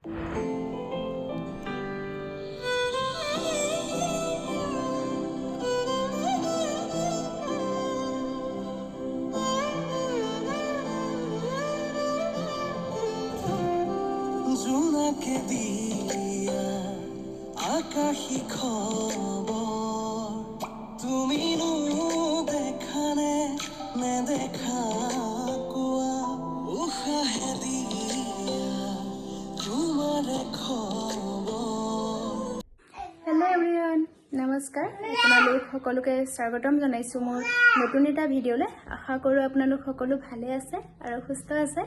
জোনাকে দিয়া আকাশী খবৰ তুমিনো দেখানে নেদেখা কোৱা উশাহে দিয়া তোমাৰে খবৰ। হেল্ল' এভৰিৱান, নমস্কাৰ। আপোনালোক সকলোকে স্বাগতম জনাইছোঁ মোৰ নতুন এটা ভিডিঅ'লৈ। আশা কৰোঁ আপোনালোক সকলো ভালে আছে আৰু সুস্থ আছে।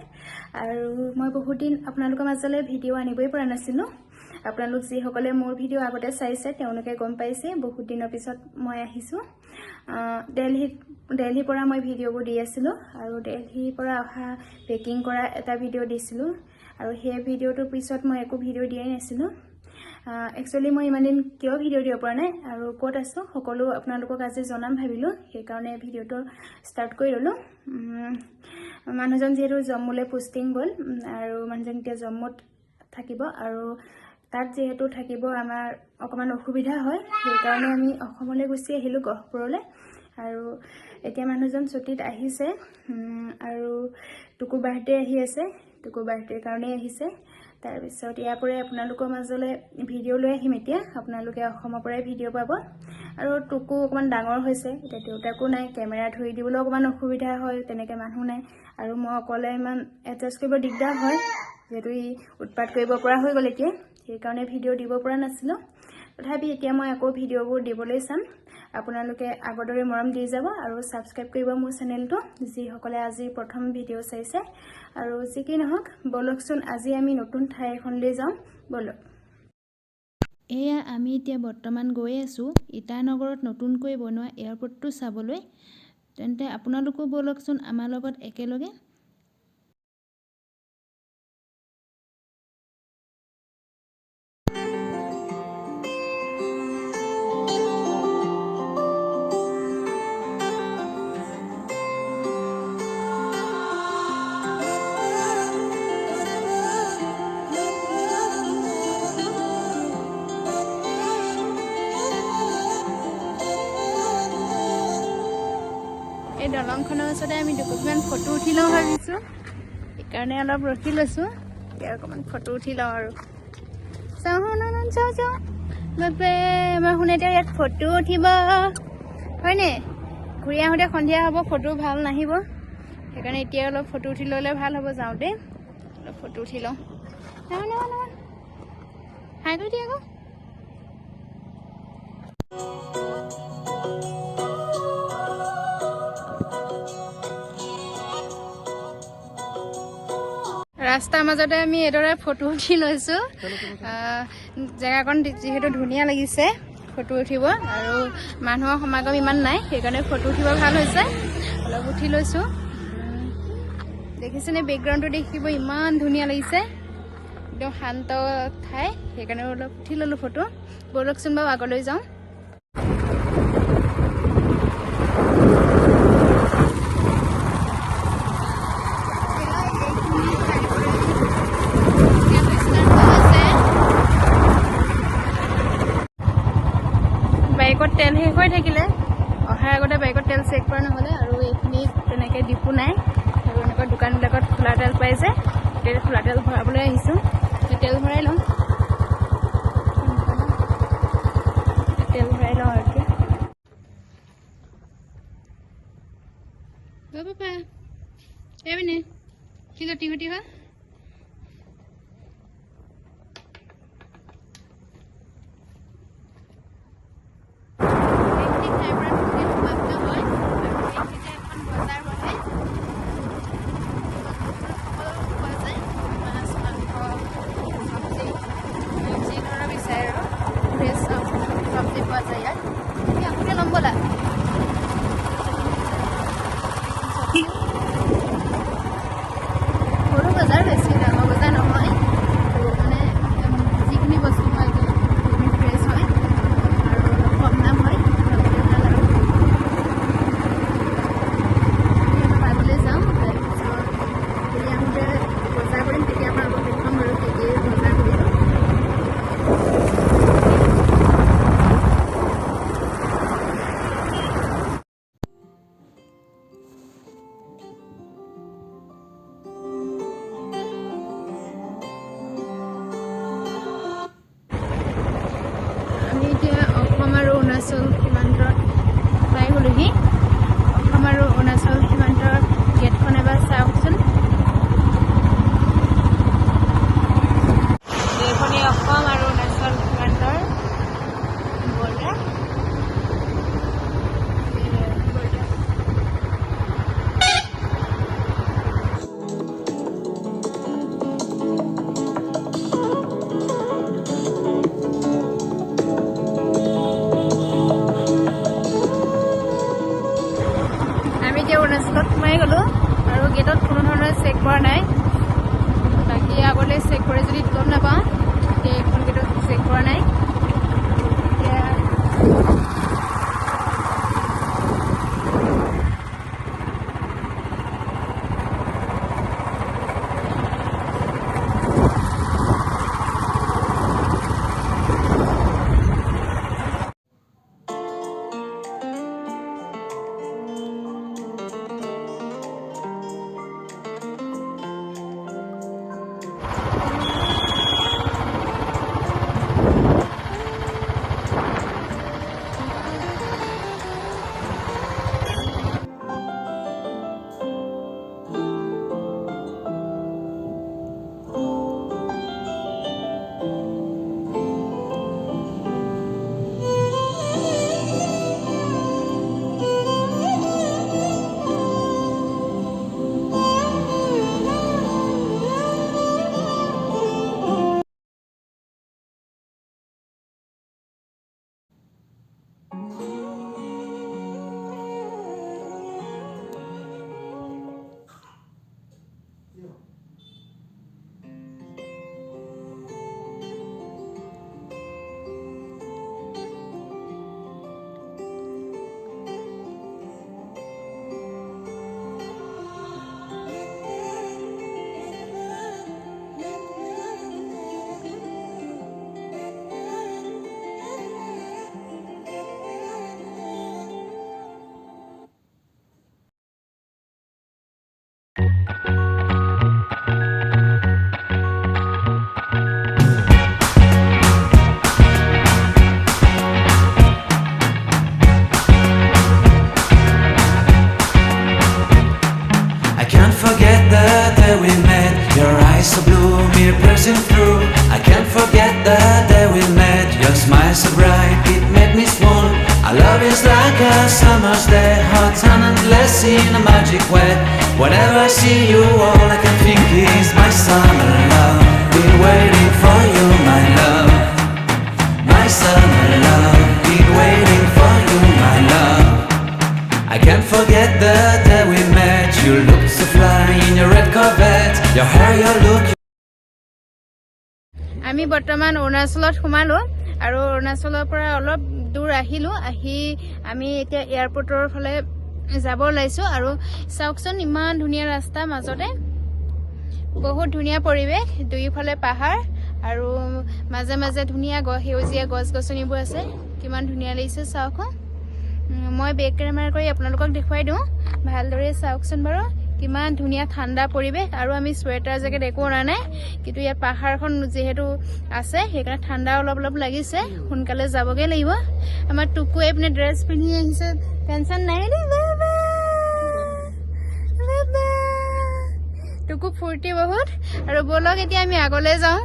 আৰু মই বহুত দিন আপোনালোকৰ মাজলৈ ভিডিঅ' আনিবই পৰা নাছিলোঁ। আপোনালোক যিসকলে মোৰ ভিডিঅ' আগতে চাইছে তেওঁলোকে গম পাইছে বহুত দিনৰ পিছত মই আহিছোঁ। দিল্লীৰ পৰা মই ভিডিঅ'বোৰ দি আছিলোঁ আৰু দিল্লীৰ পৰা অহা পেকিং কৰা এটা ভিডিঅ' দিছিলোঁ আৰু সেই ভিডিঅ'টোৰ পিছত মই একো ভিডিঅ' দিয়াই নাছিলোঁ। একচুৱেলি মই ইমান দিন কিয় ভিডিঅ' দিব পৰা নাই আৰু ক'ত আছোঁ সকলো আপোনালোকক আজি জনাম ভাবিলোঁ, সেইকাৰণে ভিডিঅ'টো ষ্টাৰ্ট কৰি ল'লোঁ। মানুহজন যিহেতু জম্মুলৈ পোষ্টিং গ'ল আৰু মানুহজন এতিয়া জম্মুত থাকিব আৰু তাত যিহেতু থাকিব আমাৰ অকণমান অসুবিধা হয়, সেইকাৰণে আমি অসমলৈ গুচি আহিলোঁ গহপুৰলৈ। আৰু এতিয়া মানুহজন ছুটীত আহিছে আৰু টুকু বাৰ্থডে আহি আছে, টুকু বাৰ্থডেৰ কাৰণেই আহিছে। তাৰপিছত ইয়াৰ পৰাই আপোনালোকৰ মাজলৈ ভিডিঅ' লৈ আহিম। এতিয়া আপোনালোকে অসমৰ পৰাই ভিডিঅ' পাব। আৰু টুকু অকণমান ডাঙৰ হৈছে, এতিয়া দেউতাকো নাই, কেমেৰা ধৰি দিবলৈ অকণমান অসুবিধা হয়, তেনেকৈ মানুহ নাই আৰু মই অকলে ইমান এডজাষ্ট কৰিব দিগদাৰ হয়, যিহেতু ই উৎপাত কৰিব পৰা হৈ গ'ল এতিয়া, সেইকাৰণে ভিডিঅ' দিব পৰা নাছিলোঁ। তথাপি এতিয়া মই আকৌ ভিডিঅ'বোৰ দিবলৈ চাম। আপোনালোকে আগৰ দৰে মৰম দি যাব আৰু ছাবস্ক্ৰাইব কৰিব মোৰ চেনেলটো, যিসকলে আজি প্ৰথম ভিডিঅ' চাইছে। আৰু যি কি নহওক ব'লকচোন আজি আমি নতুন ঠাই এখনলৈ যাওঁ, ব'লক। এয়া আমি এতিয়া বৰ্তমান গৈ আছোঁ ইটানগৰত নতুনকৈ বনোৱা এয়াৰপৰ্টটো চাবলৈ। তেন্তে আপোনালোকো ব'লকচোন আমাৰ লগত একেলগে। এই দলংখনৰ ওচৰতে আমি দুকপীমান ফটো উঠি লওঁ ভাবিছোঁ, সেইকাৰণে অলপ ৰখি লৈছোঁ। এতিয়া অকণমান ফটো উঠি লওঁ আৰু চাওঁ বাপে আমাৰ শুনে এতিয়া ইয়াত ফটো উঠিব হয়নে? ঘূৰি আহোঁতে সন্ধিয়া হ'ব, ফটো ভাল নাহিব, সেইকাৰণে এতিয়া অলপ ফটো উঠি ল'লে ভাল হ'ব। যাওঁতে অলপ ফটো উঠি লওঁ। হাই কৰি দিয়ে আকৌ। ৰাস্তাৰ মাজতে আমি এইদৰে ফটো উঠি লৈছোঁ। জেগাকণ যিহেতু ধুনীয়া লাগিছে ফটো উঠিব আৰু মানুহৰ সমাগম ইমান নাই, সেইকাৰণে ফটো উঠিব ভাল হৈছে। অলপ উঠি লৈছোঁ। দেখিছেনে বেকগ্ৰাউণ্ডটো দেখিব ইমান ধুনীয়া লাগিছে, একদম শান্ত ঠাই, সেইকাৰণে অলপ উঠি ল'লোঁ ফটো। ব'লকচোন বাৰু আগলৈ যাওঁ। বাইকত তেল শেষ হৈ থাকিলে, অহাৰ আগতে বাইকত তেল চেক কৰা নহ'লে, আৰু এইখিনিত তেনেকৈ ডিপু নাই আৰু এনেকুৱা দোকানবিলাকত খোলা তেল পাই যে, তেতিয়া খোলা তেল ভৰাবলৈ আহিছোঁ। তেল ভৰাই লওঁ, তেল ভৰাই লওঁ আৰু এতিয়া পাপা এইপিনে কি গতি গতি হয়। সৰু বজাৰ, বেছি ডাঙৰ বজাৰ নহয়, মানে যিখিনি বস্তু হয় ফ্ৰেছ হয় আৰু অলপ কম দাম হয়, ভাল আৰু চেক কৰে যদি গম নাপাওঁ এইখন গেটত চেক কৰা নাই So blue, me pressing through. I can't forget the day we met. Your smile so bright, it made me swoon. Our love is like a summer's day, hot and endless in a magic way. Whenever I see you, all I can think is my summer love. Been waiting for you, my love. My summer love. Been waiting for you, my love. I can't forget the day we met. You looked so fly in your red Corvette. Your hair, your look. আমি বৰ্তমান অৰুণাচলত সোমালো আৰু অৰুণাচলৰ পৰা অলপ দূৰ আহিলো আমি এতিয়া এয়াৰপৰ্টৰ ফালে যাব ওলাইছো আৰু চাওকচোন ইমান ধুনীয়া ৰাস্তা মাজতে বহুত ধুনীয়া পৰিৱেশ দুইফালে পাহাৰ আৰু মাজে মাজে ধুনীয়া সেউজীয়া গছ-গছনিবোৰ আছে কিমান ধুনীয়া লাগিছে চাওক মই বেক কেমেৰা কৰি আপোনালোকক দেখুৱাই দিওঁ ভালদৰে চাওকচোন বাৰু কিমান ধুনীয়া ঠাণ্ডা পৰিৱেশ আৰু আমি সোয়েটাৰ জেকেট একো অনা নাই কিন্তু ইয়াত পাহাৰখন যেহেতু আছে সেইকাৰণে ঠাণ্ডা অলপ লাগিছে সোনকালে যাবগে লাগিব আমাৰ টুকু এপনে ড্ৰেছ পিন্ধি আহিছে টেনচন নাই ৰে বাবা বাবা টুকু ফূৰ্তি বহুত আৰু বলক এতিয়া আমি আগলৈ যাওঁ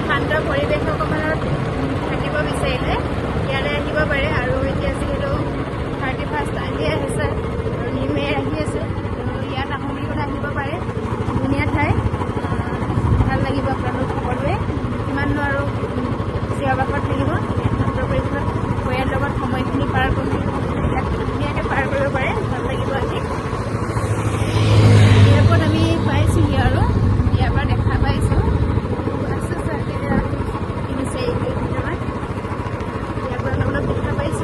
শান্ত পৰিৱেশ অকমানত থাকিব বিচাৰিলে ইয়ালৈ আহিব পাৰে আৰু এতিয়া যিহেতু 31st আহি আছে আৰু নিমে আহি আছে ইয়াত আহোঁ বুলি ক'লে আহিব পাৰে ধুনীয়া ঠাই ভাল লাগিব আপোনালোক সকলোৱে কিমাননো আৰু চিঞৰবাখৰত থাকিব শান্ত পৰিৱেশত পৰিয়ালৰ লগত সময়খিনি পাৰ কৰি ধুনীয়াকৈ পাৰ কৰিব পাৰে ভাল লাগিব আজি এয়াৰপৰ্ট আমি পাইছোঁহি আৰু ইয়াৰ পৰা দেখা পাইছোঁ অলপ দেখা পাইছোঁ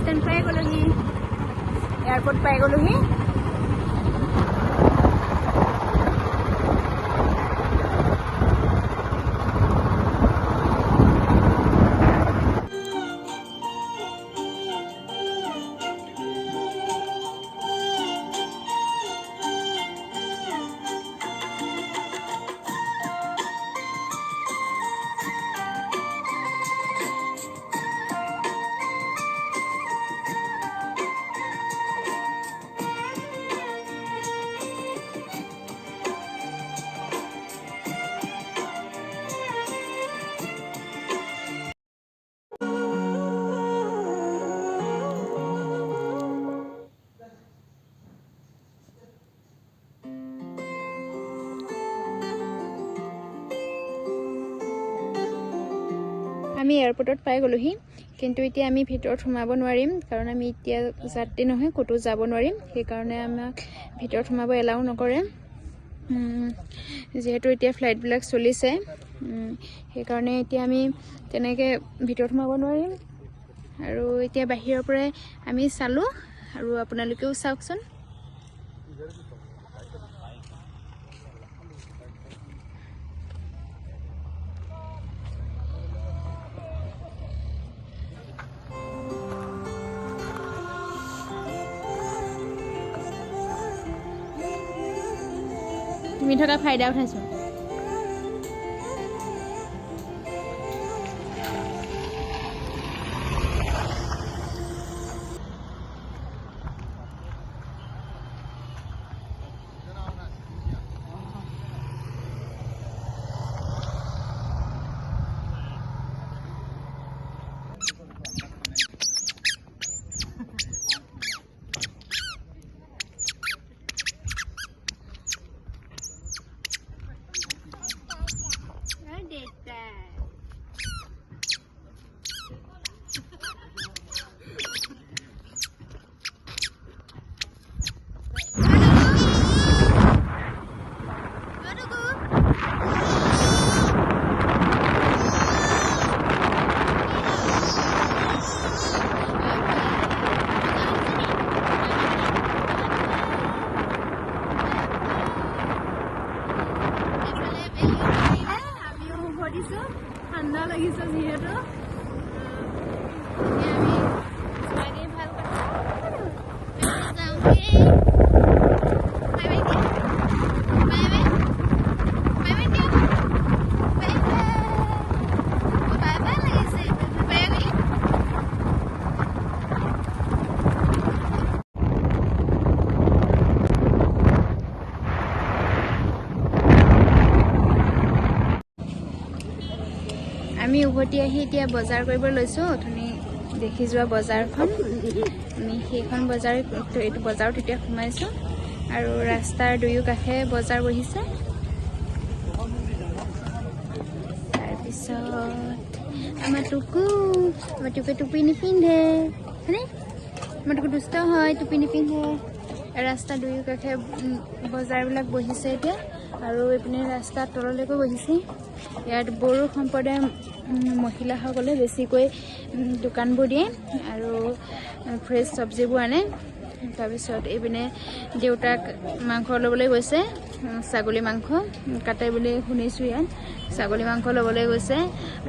ষ্টেণ্ড পাই গ'লোহি এয়াৰপৰ্ট পাই গ'লোহি আমি এয়াৰপৰ্টত পাই গ'লোহি কিন্তু এতিয়া আমি ভিতৰত সোমাব নোৱাৰিম কাৰণ আমি এতিয়া যাত্ৰী নহয় ক'তো যাব নোৱাৰিম সেইকাৰণে আমাক ভিতৰত সোমাব এলাউ নকৰে যেহেতু এতিয়া ফ্লাইটবিলাক চলিছে সেইকাৰণে এতিয়া আমি তেনেকৈ ভিতৰত সোমাব নোৱাৰিম আৰু এতিয়া বাহিৰৰ পৰাই আমি চালোঁ আৰু আপোনালোকেও চাওকচোন তুমি থকা ফাইদা উঠাইছো ঠাণ্ডা লাগিছে যিহেতু আমি উভতি আহি এতিয়া বজাৰ কৰিব লৈছোঁ অথনি দেখি যোৱা বজাৰখন আমি সেইখন এইটো বজাৰত এতিয়া সোমাইছোঁ আৰু ৰাস্তাৰ দুয়ো কাষে বজাৰ বহিছে তাৰপিছত আমাৰ টুকুৱে টুপি নিপিন্ধে হয়নে আমাৰ টুকু দুষ্ট হয় টুপি নিপিন্ধে ৰাস্তা দুয়ো কাষে বজাৰবিলাক বহিছে এতিয়া আৰু এইপিনে ৰাস্তাৰ তললৈকো বহিছে ইয়াত বড়ো সম্প্ৰদায়ৰ মহিলাসকলে বেছিকৈ দোকানবোৰ দিয়ে আৰু ফ্ৰেছ চব্জিবোৰ আনে তাৰপিছত এইপিনে দেউতাক মাংস ল'বলৈ গৈছে ছাগলী মাংস কাটে বুলি শুনিছোঁ ইয়াত ছাগলী মাংস ল'বলৈ গৈছে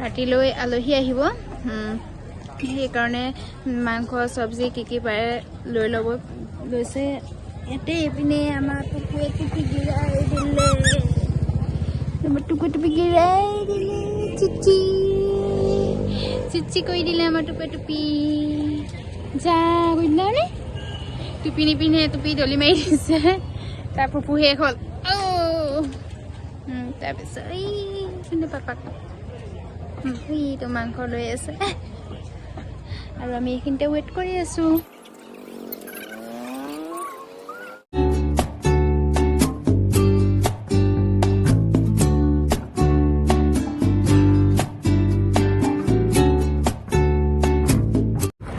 ৰাতিলৈ আলহী আহিব সেইকাৰণে মাংস চব্জি কি পাৰে লৈ ল'ব গৈছে ইয়াতে এইপিনে আমাৰ টুকুৱে টুপি গিৰাই দিলে আমাৰ টুপি গিৰাই দিলে চিচি কৰি দিলে আমাৰ টুপি যা কৰি দিলে মানে টুপি নিপিন্ধে টুপি দলি মাৰি দিছে তাৰ পপু শেষ হ'ল তাৰপিছত এই পাপাক তো মাংস লৈ আছে আৰু আমি এইখিনিতে ৱেইট কৰি আছোঁ